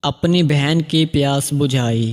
اپنی بہن کی پیاس بجھائی۔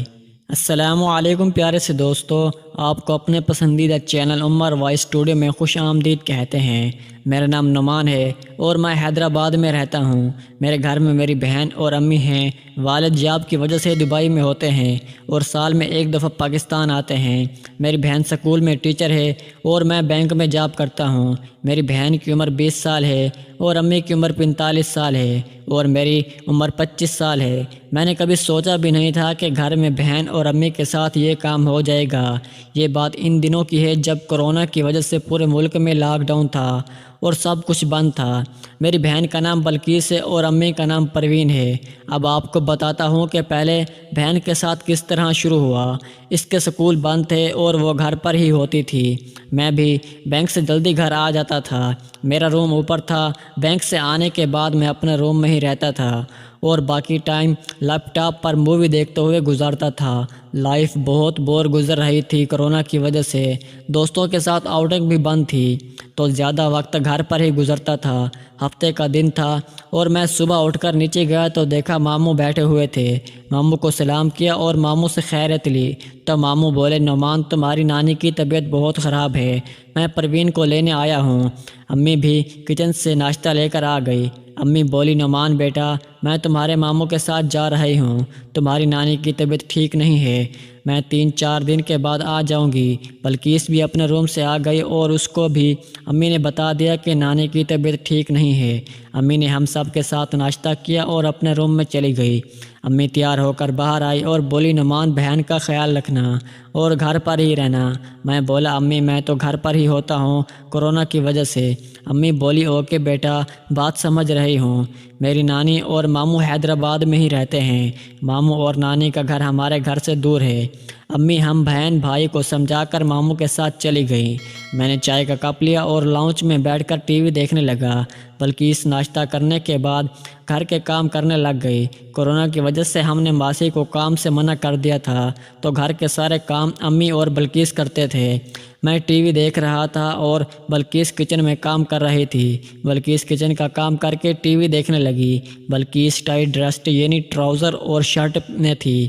السلام علیکم پیارے سے دوستو، آپ کو اپنے پسندیدہ چینل عمر وائس اسٹوڈیو میں خوش آمدید کہتے ہیں۔ میرا نام نعمان ہے اور میں حیدرآباد میں رہتا ہوں۔ میرے گھر میں میری بہن اور امی ہیں۔ والد جاب کی وجہ سے دبئی میں ہوتے ہیں اور سال میں ایک دفعہ پاکستان آتے ہیں۔ میری بہن سکول میں ٹیچر ہے اور میں بینک میں جاب کرتا ہوں۔ میری بہن کی عمر 20 سال ہے اور امی کی عمر 45 سال ہے اور میری عمر 25 سال ہے۔ میں نے کبھی سوچا بھی نہیں تھا کہ گھر میں بہن اور امی کے ساتھ یہ کام ہو جائے گا۔ یہ بات ان دنوں کی ہے جب کورونا کی وجہ سے پورے ملک میں لاک ڈاؤن تھا اور سب کچھ بند تھا۔ میری بہن کا نام بلقیس ہے اور امی کا نام پروین ہے۔ اب آپ کو بتاتا ہوں کہ پہلے بہن کے ساتھ کس طرح شروع ہوا۔ اس کے سکول بند تھے اور وہ گھر پر ہی ہوتی تھی۔ میں بھی بینک سے جلدی گھر آ جاتا تھا۔ میرا روم اوپر تھا۔ بینک سے آنے کے بعد میں اپنے روم میں ہی رہتا تھا اور باقی ٹائم لیپ ٹاپ پر مووی دیکھتے ہوئے گزارتا تھا۔ لائف بہت بور گزر رہی تھی کورونا کی وجہ سے۔ دوستوں کے ساتھ آؤٹنگ بھی بند تھی تو زیادہ وقت گھر پر ہی گزرتا تھا۔ ہفتے کا دن تھا اور میں صبح اٹھ کر نیچے گیا تو دیکھا ماموں بیٹھے ہوئے تھے۔ ماموں کو سلام کیا اور ماموں سے خیریت لی تو ماموں بولے، نعمان تمہاری نانی کی طبیعت بہت خراب ہے، میں پروین کو لینے آیا ہوں۔ امی بھی کچن سے ناشتہ لے کر آ گئی۔ امی بولی، نعمان بیٹا میں تمہارے ماموں کے ساتھ جا رہی ہوں، تمہاری نانی کی طبیعت ٹھیک نہیں ہے، میں 3-4 دن کے بعد آ جاؤں گی۔ بلقیس بھی اپنے روم سے آ گئی اور اس کو بھی امی نے بتا دیا کہ نانی کی طبیعت ٹھیک نہیں ہے۔ امی نے ہم سب کے ساتھ ناشتہ کیا اور اپنے روم میں چلی گئی۔ امی تیار ہو کر باہر آئی اور بولی، نعمان بہن کا خیال رکھنا اور گھر پر ہی رہنا۔ میں بولا، امی میں تو گھر پر ہی ہوتا ہوں کورونا کی وجہ سے۔ امی بولی، اوکے بیٹا بات سمجھ رہی ہوں۔ میری نانی اور ماموں حیدرآباد میں ہی رہتے ہیں۔ ماموں اور نانی کا گھر ہمارے گھر سے دور ہے۔ امی ہم بہن بھائی کو سمجھا کر ماموں کے ساتھ چلی گئی۔ میں نے چائے کا کپ لیا اور لاؤنج میں بیٹھ کر ٹی وی دیکھنے لگا۔ بلقیس ناشتہ کرنے کے بعد گھر کے کام کرنے لگ گئی۔ کورونا کی وجہ سے ہم نے ماسی کو کام سے منع کر دیا تھا تو گھر کے سارے کام امی اور بلقیس کرتے تھے۔ میں ٹی وی دیکھ رہا تھا اور بلقیس کچن میں کام کر رہی تھی۔ بلقیس کچن کا کام کر کے ٹی وی دیکھنے لگی۔ بلقیس ٹائی ڈریسڈ یعنی ٹراؤزر اور شرٹ میں تھی۔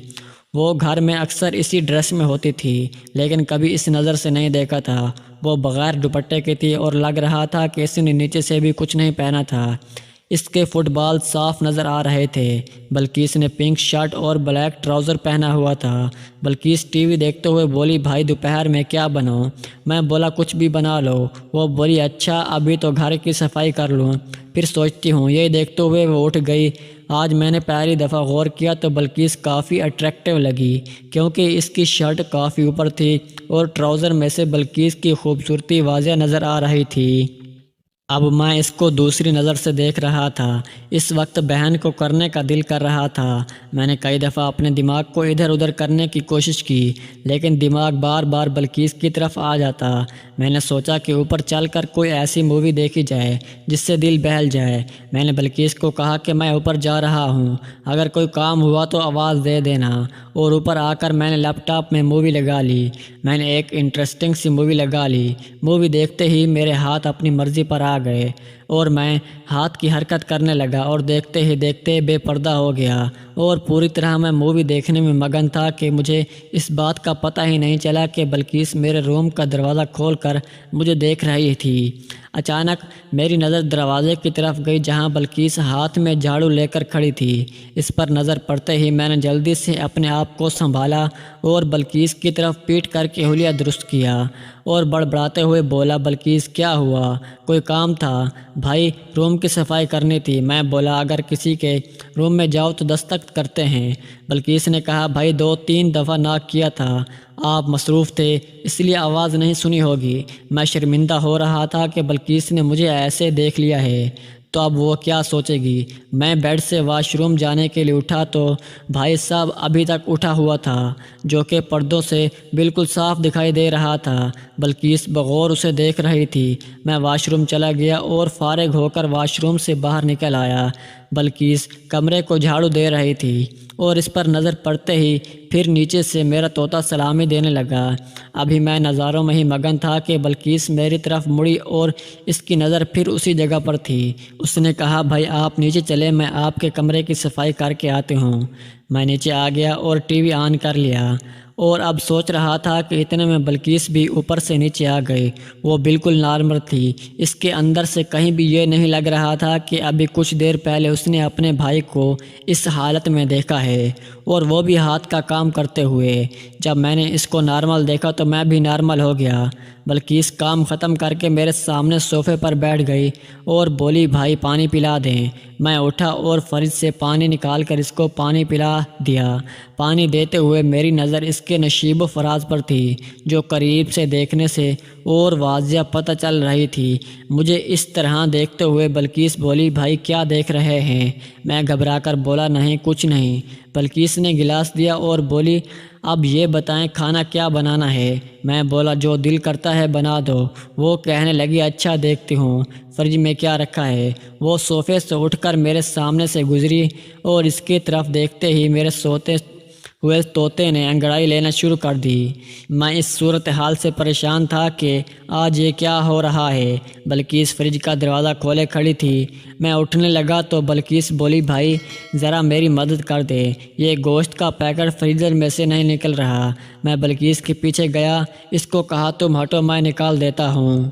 وہ گھر میں اکثر اسی ڈریس میں ہوتی تھی لیکن کبھی اس نظر سے نہیں دیکھا تھا۔ وہ بغیر دوپٹے کی تھی اور لگ رہا تھا کہ اس نے نیچے سے بھی کچھ نہیں پہنا تھا۔ اس کے فٹ بال صاف نظر آ رہے تھے۔ بلقیس نے پنک شرٹ اور بلیک ٹراؤزر پہنا ہوا تھا۔ بلقیس ٹی وی دیکھتے ہوئے بولی، بھائی دوپہر میں کیا بناؤں؟ میں بولا، کچھ بھی بنا لو۔ وہ بولی، اچھا ابھی تو گھر کی صفائی کر لوں پھر سوچتی ہوں۔ یہ دیکھتے ہوئے وہ اٹھ گئی۔ آج میں نے پہلی دفعہ غور کیا تو بلقیس کافی اٹریکٹیو لگی کیونکہ اس کی شرٹ کافی اوپر تھی اور ٹراؤزر میں سے بلقیس کی خوبصورتی واضح نظر آ رہی تھی۔ اب میں اس کو دوسری نظر سے دیکھ رہا تھا۔ اس وقت بہن کو کرنے کا دل کر رہا تھا۔ میں نے کئی دفعہ اپنے دماغ کو ادھر ادھر کرنے کی کوشش کی لیکن دماغ بار بار بلقیس کی طرف آ جاتا۔ میں نے سوچا کہ اوپر چل کر کوئی ایسی مووی دیکھی جائے جس سے دل بہل جائے۔ میں نے بلقیس کو کہا کہ میں اوپر جا رہا ہوں، اگر کوئی کام ہوا تو آواز دے دینا، اور اوپر آ کر میں نے لیپ ٹاپ میں مووی لگا لی۔ میں نے ایک انٹرسٹنگ سی مووی لگا لی۔ مووی دیکھتے ہی میرے ہاتھ اپنی مرضی پر آ گئے اور میں ہاتھ کی حرکت کرنے لگا اور دیکھتے ہی دیکھتے بے پردہ ہو گیا اور پوری طرح میں مووی دیکھنے میں مگن تھا کہ مجھے اس بات کا پتہ ہی نہیں چلا کہ بلقیس میرے روم کا دروازہ کھول کر مجھے دیکھ رہی تھی۔ اچانک میری نظر دروازے کی طرف گئی جہاں بلقیس ہاتھ میں جھاڑو لے کر کھڑی تھی۔ اس پر نظر پڑتے ہی میں نے جلدی سے اپنے آپ کو سنبھالا اور بلقیس کی طرف پیٹ کر کے حلیہ درست کیا اور بڑبڑاتے ہوئے بولا، بلقیس کیا ہوا؟ کوئی کام تھا؟ بھائی روم کی صفائی کرنی تھی۔ میں بولا، اگر کسی کے روم میں جاؤ تو دستک کرتے ہیں۔ بلقیس نے کہا، بھائی 2-3 دفعہ ناک کیا تھا، آپ مصروف تھے اس لیے آواز نہیں سنی ہوگی۔ میں شرمندہ ہو رہا تھا کہ بلقیس نے مجھے ایسے دیکھ لیا ہے تو اب وہ کیا سوچے گی۔ میں بیڈ سے واش روم جانے کے لیے اٹھا تو بھائی صاحب ابھی تک اٹھا ہوا تھا جو کہ پردوں سے بالکل صاف دکھائی دے رہا تھا۔ بلقیس بغور اسے دیکھ رہی تھی۔ میں واش روم چلا گیا اور فارغ ہو کر واش روم سے باہر نکل آیا۔ بلقیس کمرے کو جھاڑو دے رہی تھی اور اس پر نظر پڑتے ہی پھر نیچے سے میرا طوطا سلامی دینے لگا۔ ابھی میں نظاروں میں ہی مگن تھا کہ بلقیس میری طرف مڑی اور اس کی نظر پھر اسی جگہ پر تھی۔ اس نے کہا، بھائی آپ نیچے چلے، میں آپ کے کمرے کی صفائی کر کے آتی ہوں۔ میں نیچے آ گیا اور ٹی وی آن کر لیا اور اب سوچ رہا تھا کہ اتنے میں بلقیس بھی اوپر سے نیچے آ گئی۔ وہ بالکل نارمل تھی، اس کے اندر سے کہیں بھی یہ نہیں لگ رہا تھا کہ ابھی کچھ دیر پہلے اس نے اپنے بھائی کو اس حالت میں دیکھا ہے، اور وہ بھی ہاتھ کا کام کرتے ہوئے۔ جب میں نے اس کو نارمل دیکھا تو میں بھی نارمل ہو گیا۔ بلقیس کام ختم کر کے میرے سامنے صوفے پر بیٹھ گئی اور بولی، بھائی پانی پلا دیں۔ میں اٹھا اور فریج سے پانی نکال کر اس کو پانی پلا دیا۔ پانی دیتے ہوئے میری نظر اس کے نشیب و فراز پر تھی، جو قریب سے دیکھنے سے اور واضح پتہ چل رہی تھی۔ مجھے اس طرح دیکھتے ہوئے بلقیس بولی، بھائی کیا دیکھ رہے ہیں؟ میں گھبرا کر بولا، نہیں کچھ نہیں۔ بلقیس نے گلاس دیا اور بولی، اب یہ بتائیں کھانا کیا بنانا ہے؟ میں بولا، جو دل کرتا ہے بنا دو۔ وہ کہنے لگی، اچھا دیکھتی ہوں فریج میں کیا رکھا ہے۔ وہ صوفے سے اٹھ کر میرے سامنے سے گزری اور اس کی طرف دیکھتے ہی میرے سوتے ہوئے طوطے نے انگڑائی لینا شروع کر دی۔ میں اس صورتحال سے پریشان تھا کہ آج یہ کیا ہو رہا ہے۔ بلقیس فریج کا دروازہ کھولے کھڑی تھی۔ میں اٹھنے لگا تو بلقیس بولی، بھائی ذرا میری مدد کر دے، یہ گوشت کا پیکٹ فریزر میں سے نہیں نکل رہا۔ میں بلقیس کے پیچھے گیا، اس کو کہا، تم ہٹو میں نکال دیتا ہوں۔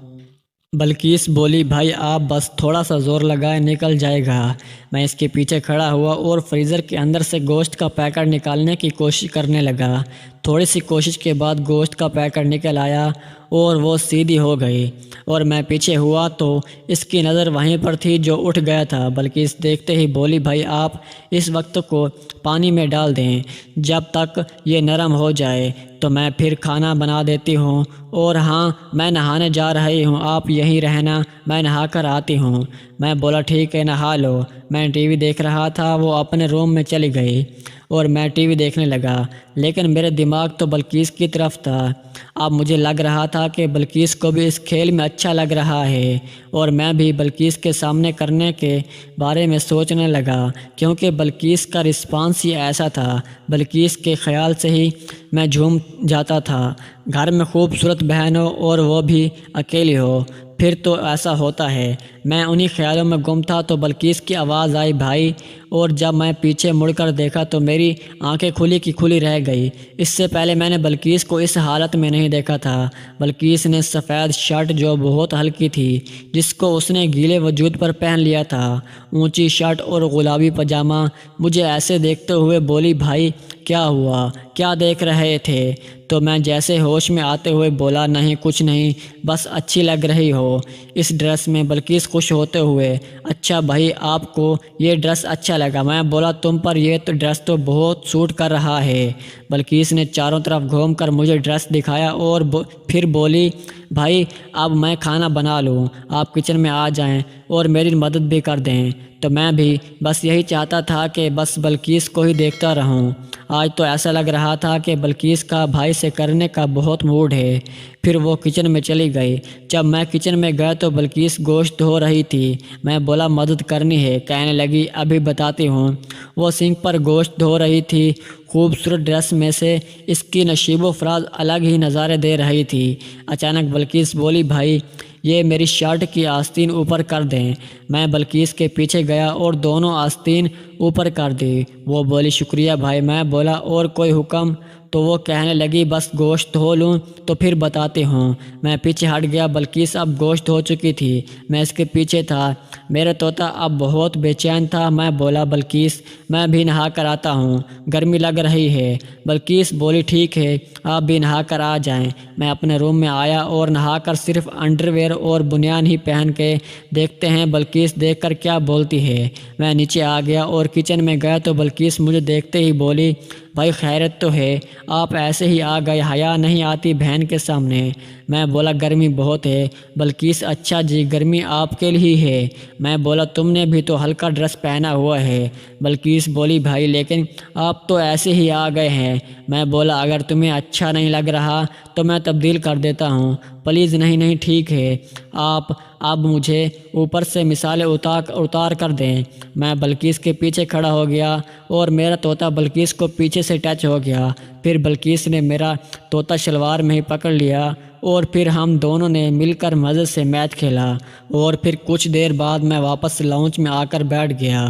بلقیس بولی، بھائی آپ بس تھوڑا سا زور لگائیں، نکل جائے گا۔ میں اس کے پیچھے کھڑا ہوا اور فریزر کے اندر سے گوشت کا پیکٹ نکالنے کی کوشش کرنے لگا۔ تھوڑی سی کوشش کے بعد گوشت کا پیکٹ نکل آیا اور وہ سیدھی ہو گئی، اور میں پیچھے ہوا تو اس کی نظر وہیں پر تھی جو اٹھ گیا تھا۔ بلقیس دیکھتے ہی بولی، بھائی آپ اس وقت کو پانی میں ڈال دیں، جب تک یہ نرم ہو جائے تو میں پھر کھانا بنا دیتی ہوں، اور ہاں میں نہانے جا رہی ہوں، آپ یہیں رہنا، میں نہا کر آتی ہوں۔ میں بولا، ٹھیک ہے نہا لو۔ میں ٹی وی دیکھ رہا تھا، وہ اپنے روم میں چلی گئی اور میں ٹی وی دیکھنے لگا، لیکن میرے دماغ تو بلقیس کی طرف تھا۔ اب مجھے لگ رہا تھا کہ بلقیس کو بھی اس کھیل میں اچھا لگ رہا ہے، اور میں بھی بلقیس کے سامنے کرنے کے بارے میں سوچنے لگا، کیونکہ بلقیس کا رسپانس ہی ایسا تھا۔ بلقیس کے خیال سے ہی میں جھوم جاتا تھا۔ گھر میں خوبصورت بہن ہو اور وہ بھی اکیلی ہو، پھر تو ایسا ہوتا ہے۔ میں انہی خیالوں میں گم تھا تو بلقیس کی آواز آئی، بھائی، اور جب میں پیچھے مڑ کر دیکھا تو میری آنکھیں کھلی کی کھلی رہ گئی۔ اس سے پہلے میں نے بلقیس کو اس حالت میں نہیں دیکھا تھا۔ بلقیس نے سفید شرٹ جو بہت ہلکی تھی، جس کو اس نے گیلے وجود پر پہن لیا تھا، اونچی شرٹ اور گلابی پاجامہ، مجھے ایسے دیکھتے ہوئے بولی، بھائی کیا ہوا، کیا دیکھ رہے تھے؟ تو میں جیسے ہوش میں آتے ہوئے بولا، نہیں کچھ نہیں، بس اچھی لگ رہی ہو اس ڈریس میں۔ بلقیس خوش ہوتے ہوئے، اچھا بھائی آپ کو یہ ڈریس اچھا لگا؟ میں بولا، تم پر یہ ڈریس تو بہت سوٹ کر رہا ہے۔ بلقیس نے چاروں طرف گھوم کر مجھے ڈریس دکھایا اور پھر بولی، بھائی اب میں کھانا بنا لوں، آپ کچن میں آ جائیں اور میری مدد بھی کر دیں۔ تو میں بھی بس یہی چاہتا تھا کہ بس بلقیس کو ہی دیکھتا رہوں۔ آج تو ایسا لگ رہا تھا کہ بلقیس کا بھائی سے کرنے کا بہت موڈ ہے۔ پھر وہ کچن میں چلی گئی۔ جب میں کچن میں گیا تو بلقیس گوشت دھو رہی تھی۔ میں بولا، مدد کرنی ہے؟ کہنے لگی، ابھی بتاتی ہوں۔ وہ سنک پر گوشت دھو رہی تھی۔ خوبصورت ڈریس میں سے اس کی نشیب و فراز الگ ہی نظارے دے رہی تھی۔ اچانک بلقیس بولی، بھائی یہ میری شرٹ کی آستین اوپر کر دیں۔ میں بلقیس کے پیچھے گیا اور دونوں آستین اوپر کر دی۔ وہ بولی، شکریہ بھائی۔ میں بولا، اور کوئی حکم؟ تو وہ کہنے لگی، بس گوشت دھو لوں تو پھر بتاتی ہوں۔ میں پیچھے ہٹ گیا۔ بلقیس اب گوشت دھو چکی تھی، میں اس کے پیچھے تھا۔ میرا طوطا اب بہت بے چین تھا۔ میں بولا، بلقیس میں بھی نہا کر آتا ہوں، گرمی لگ رہی ہے۔ بلقیس بولی، ٹھیک ہے آپ بھی نہا کر آ جائیں۔ میں اپنے روم میں آیا اور نہا کر صرف انڈر ویئر اور بنیان ہی پہن کے دیکھتے ہیں بلقیس دیکھ کر کیا بولتی ہے۔ میں نیچے آ گیا اور کچن میں گیا تو بلقیس مجھے دیکھتے ہی بولی، بھائی خیریت تو ہے؟ آپ ایسے ہی آ گئے، حیا نہیں آتی بہن کے سامنے؟ میں بولا، گرمی بہت ہے۔ بلقیس، اچھا جی، گرمی آپ کے لیے ہے۔ میں بولا، تم نے بھی تو ہلکا ڈریس پہنا ہوا ہے۔ بلقیس بولی، بھائی لیکن آپ تو ایسے ہی آ گئے ہیں۔ میں بولا، اگر تمہیں اچھا نہیں لگ رہا تو میں تبدیل کر دیتا ہوں۔ پلیز نہیں ٹھیک ہے، آپ اب مجھے اوپر سے مثالیں اتار کر دیں۔ میں بلقیس کے پیچھے کھڑا ہو گیا اور میرا طوطا بلقیس کو پیچھے سے ٹچ ہو گیا۔ پھر بلقیس نے میرا طوطا شلوار میں ہی پکڑ لیا اور پھر ہم دونوں نے مل کر مزے سے میچ کھیلا، اور پھر کچھ دیر بعد میں واپس لاؤنج میں آ کر بیٹھ گیا۔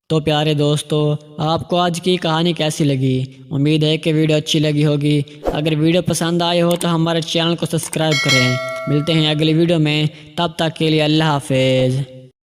تو پیارے دوستو، آپ کو آج کی کہانی کیسی لگی؟ امید ہے کہ ویڈیو اچھی لگی ہوگی۔ اگر ویڈیو پسند آئے ہو تو ہمارے چینل کو سبسکرائب کریں۔ ملتے ہیں اگلی ویڈیو میں، تب تک کے لیے اللہ حافظ۔